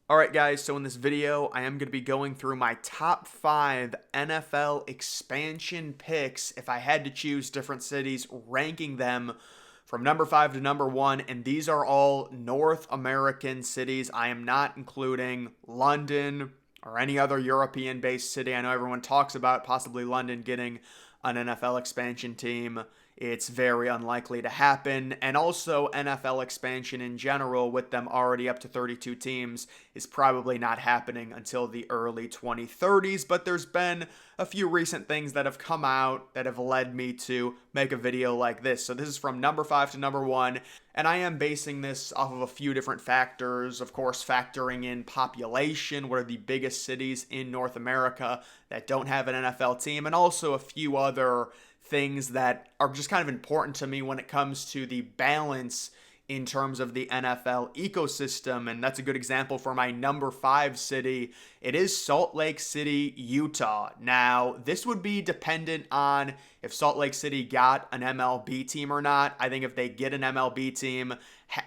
Alright guys, so in this video, I am going to be going through my top 5 NFL expansion picks if I had to choose different cities, ranking them from number 5 to number 1, and these are all North American cities. I am not including London or any other European-based city. I know everyone talks about possibly London getting an NFL expansion team. It's very unlikely to happen. And also, NFL expansion in general, with them already up to 32 teams, is probably not happening until the early 2030s. But there's been a few recent things that have come out that have led me to make a video like this. So, this is from number 5 to number 1. And I am basing this off of a few different factors. Of course, factoring in population, what are the biggest cities in North America that don't have an NFL team, and also a few other things that are just kind of important to me when it comes to the balance in terms of the NFL ecosystem. And that's a good example for my number 5 city. It is Salt Lake City, Utah. Now, this would be dependent on if Salt Lake City got an MLB team or not. I think if they get an MLB team,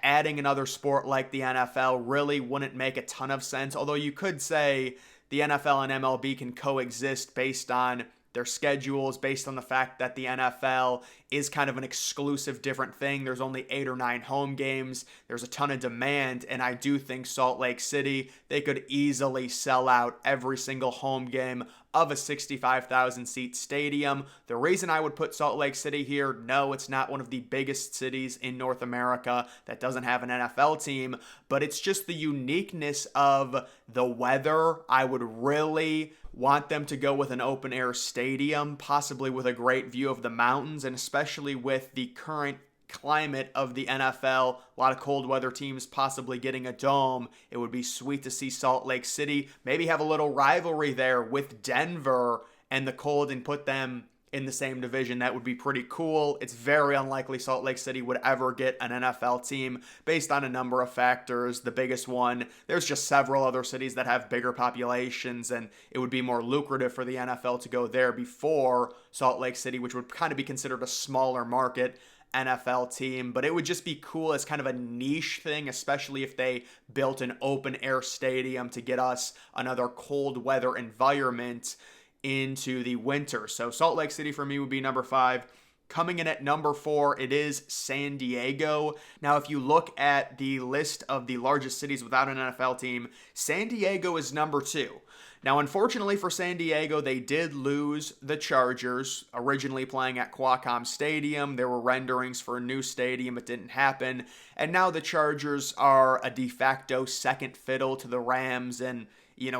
adding another sport like the NFL really wouldn't make a ton of sense. Although you could say the NFL and MLB can coexist based on their schedules, based on the fact that the NFL is kind of an exclusive different thing. There's only 8 or 9 home games. There's a ton of demand, and I do think Salt Lake City, they could easily sell out every single home game of a 65,000 seat stadium. The reason I would put Salt Lake City here, no, it's not one of the biggest cities in North America that doesn't have an NFL team, but it's just the uniqueness of the weather. I would really want them to go with an open air stadium, possibly with a great view of the mountains, and especially with the current climate of the NFL, a lot of cold weather teams possibly getting a dome. It would be sweet to see Salt Lake City maybe have a little rivalry there with Denver and the cold and put them in the same division. That would be pretty cool. It's very unlikely Salt Lake City would ever get an NFL team based on a number of factors. The biggest one, there's just several other cities that have bigger populations, and it would be more lucrative for the NFL to go there before Salt Lake City, which would kind of be considered a smaller market NFL team. But it would just be cool as kind of a niche thing, especially if they built an open air stadium to get us another cold weather environment into the winter. So Salt Lake City for me would be number 5. Coming in at number 4, it is San Diego. Now, if you look at the list of the largest cities without an NFL team, San Diego is number 2. Now, unfortunately for San Diego, they did lose the Chargers, originally playing at Qualcomm Stadium. There were renderings for a new stadium. It didn't happen. And now the Chargers are a de facto second fiddle to the Rams, and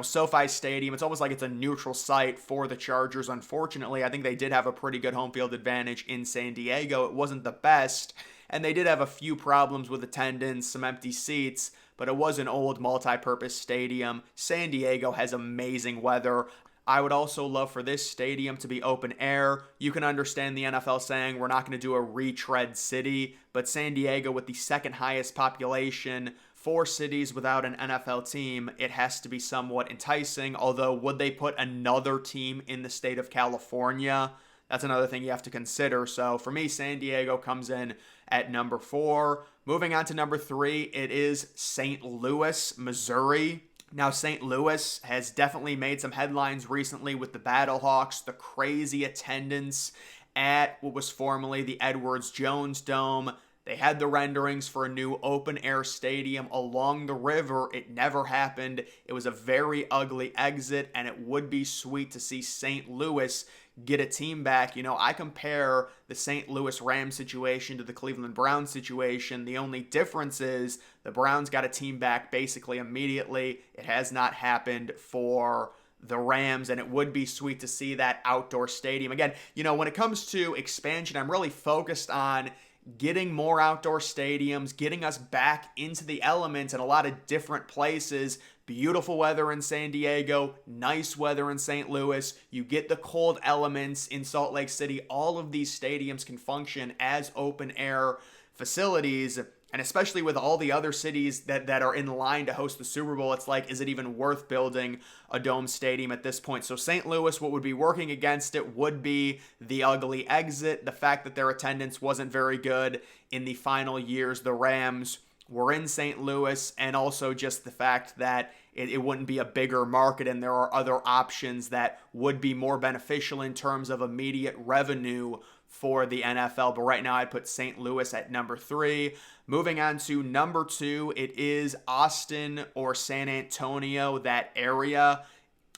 SoFi Stadium, it's almost like it's a neutral site for the Chargers. Unfortunately, I think they did have a pretty good home field advantage in San Diego. It wasn't the best, and they did have a few problems with attendance, some empty seats, but it was an old multi-purpose stadium. San Diego has amazing weather. I would also love for this stadium to be open air. You can understand the NFL saying we're not going to do a retread city, but San Diego, with the second highest population, 4 cities without an NFL team, it has to be somewhat enticing. Although, would they put another team in the state of California? That's another thing you have to consider. So for me, San Diego comes in at number 4. Moving on to number 3, it is St. Louis, Missouri. Now, St. Louis has definitely made some headlines recently with the Battlehawks, the crazy attendance at what was formerly the Edwards Jones Dome. They had the renderings for a new open-air stadium along the river. It never happened. It was a very ugly exit, and it would be sweet to see St. Louis get a team back. I compare the St. Louis Rams situation to the Cleveland Browns situation. The only difference is the Browns got a team back basically immediately. It has not happened for the Rams, and it would be sweet to see that outdoor stadium. Again, when it comes to expansion, I'm really focused on getting more outdoor stadiums, getting us back into the elements in a lot of different places. Beautiful weather in San Diego, nice weather in St. Louis. You get the cold elements in Salt Lake City. All of these stadiums can function as open air facilities. And especially with all the other cities that are in line to host the Super Bowl, it's like, is it even worth building a dome stadium at this point? So St. Louis, what would be working against it would be the ugly exit, the fact that their attendance wasn't very good in the final years the Rams we're in St. Louis, and also just the fact that it wouldn't be a bigger market and there are other options that would be more beneficial in terms of immediate revenue for the NFL. But right now I'd put St. Louis at number 3. Moving on to number 2, it is Austin or San Antonio, that area.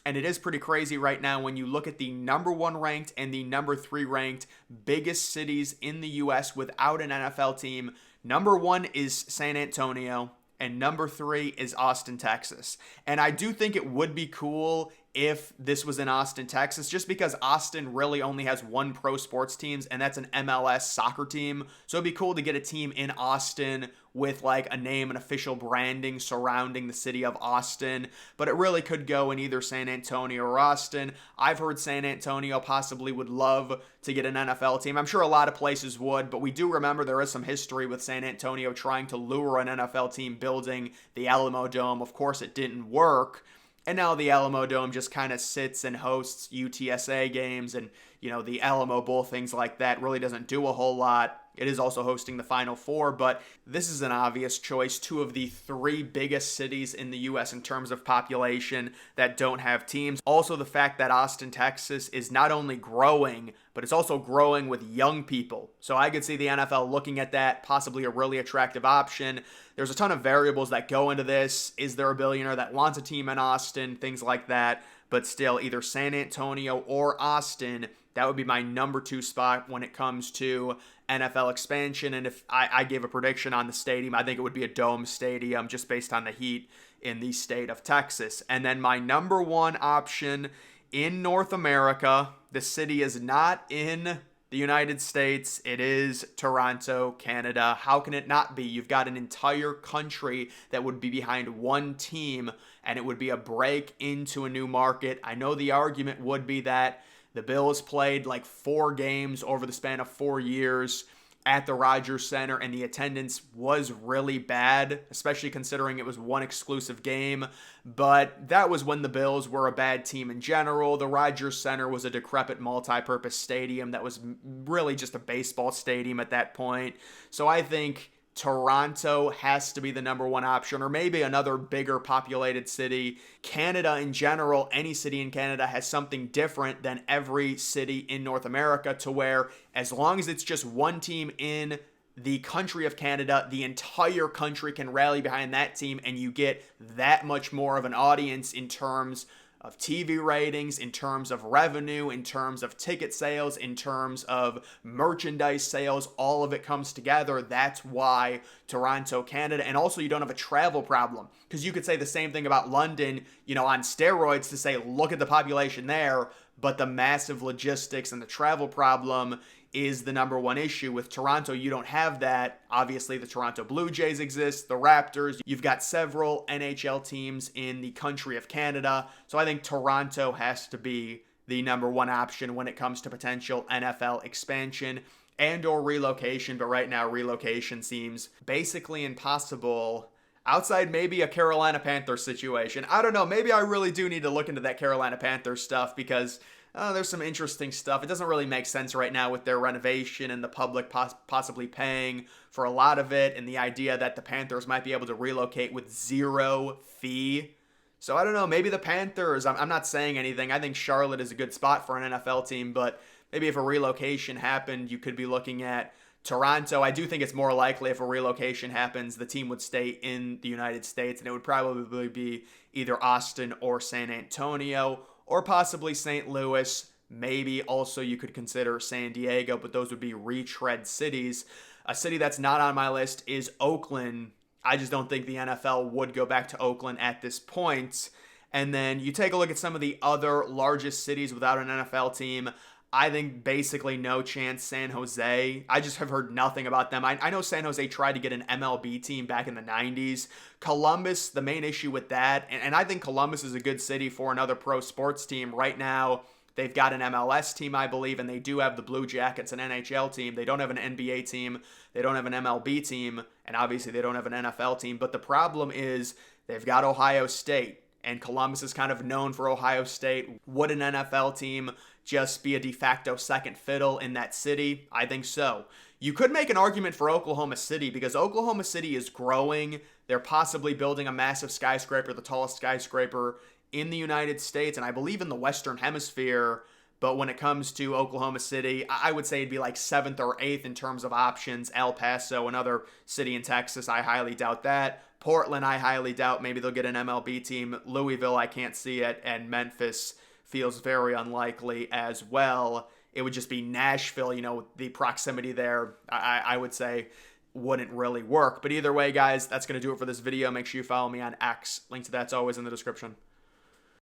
And it is pretty crazy right now when you look at the number 1 ranked and the number 3 ranked biggest cities in the U.S. without an NFL team. Number 1 is San Antonio, and number 3 is Austin, Texas. And I do think it would be cool if this was in Austin, Texas, just because Austin really only has one pro sports team, and that's an MLS soccer team. So it'd be cool to get a team in Austin with like a name and official branding surrounding the city of Austin. But it really could go in either San Antonio or Austin. I've heard San Antonio possibly would love to get an NFL team. I'm sure a lot of places would, but we do remember there is some history with San Antonio trying to lure an NFL team building the Alamo Dome. Of course, it didn't work. And now the Alamo Dome just kind of sits and hosts UTSA games and, the Alamo Bowl, things like that. Really doesn't do a whole lot. It is also hosting the Final Four, but this is an obvious choice. 2 of the 3 biggest cities in the U.S. in terms of population that don't have teams. Also, the fact that Austin, Texas is not only growing, but it's also growing with young people. So I could see the NFL looking at that, possibly a really attractive option. There's a ton of variables that go into this. Is there a billionaire that wants a team in Austin? Things like that. But still, either San Antonio or Austin, that would be my number 2 spot when it comes to NFL expansion. And if I gave a prediction on the stadium, I think it would be a dome stadium just based on the heat in the state of Texas. And then my number 1 option in North America, the city is not in the United States. It is Toronto, Canada. How can it not be? You've got an entire country that would be behind one team, and it would be a break into a new market. I know the argument would be that the Bills played like 4 games over the span of 4 years at the Rogers Center, and the attendance was really bad, especially considering it was one exclusive game. But that was when the Bills were a bad team in general. The Rogers Center was a decrepit multi-purpose stadium that was really just a baseball stadium at that point. So I think Toronto has to be the number 1 option, or maybe another bigger populated city. Canada in general, any city in Canada has something different than every city in North America, to where as long as it's just one team in the country of Canada, the entire country can rally behind that team, and you get that much more of an audience in terms of TV ratings, in terms of revenue, in terms of ticket sales, in terms of merchandise sales. All of it comes together. That's why Toronto, Canada. And also, you don't have a travel problem, because you could say the same thing about London, on steroids, to say, look at the population there, but the massive logistics and the travel problem is the number 1 issue. With Toronto, you don't have that. Obviously, the Toronto Blue Jays exist, the Raptors. You've got several NHL teams in the country of Canada. So I think Toronto has to be the number 1 option when it comes to potential NFL expansion and or relocation. But right now, relocation seems basically impossible outside maybe a Carolina Panthers situation. I don't know. Maybe I really do need to look into that Carolina Panthers stuff, because there's some interesting stuff. It doesn't really make sense right now with their renovation and the public possibly paying for a lot of it, and the idea that the Panthers might be able to relocate with 0 fee. So I don't know, maybe the Panthers, I'm not saying anything. I think Charlotte is a good spot for an NFL team, but maybe if a relocation happened, you could be looking at Toronto. I do think it's more likely if a relocation happens, the team would stay in the United States, and it would probably be either Austin or San Antonio, or possibly St. Louis. Maybe also you could consider San Diego, but those would be retread cities. A city that's not on my list is Oakland. I just don't think the NFL would go back to Oakland at this point. And then you take a look at some of the other largest cities without an NFL team. I think basically no chance. San Jose, I just have heard nothing about them. I know San Jose tried to get an MLB team back in the 90s. Columbus, the main issue with that, and I think Columbus is a good city for another pro sports team. Right now, they've got an MLS team, I believe, and they do have the Blue Jackets, an NHL team. They don't have an NBA team. They don't have an MLB team, and obviously they don't have an NFL team. But the problem is they've got Ohio State, and Columbus is kind of known for Ohio State. Would an NFL team just be a de facto second fiddle in that city? I think so. You could make an argument for Oklahoma City because Oklahoma City is growing. They're possibly building a massive skyscraper, the tallest skyscraper in the United States, and I believe in the Western Hemisphere. But when it comes to Oklahoma City, I would say it'd be like 7th or 8th in terms of options. El Paso, another city in Texas, I highly doubt that. Portland, I highly doubt. Maybe they'll get an MLB team. Louisville, I can't see it. And Memphis feels very unlikely as well. It would just be Nashville, the proximity there, I would say wouldn't really work. But either way, guys, that's going to do it for this video. Make sure you follow me on X. Link to that's always in the description.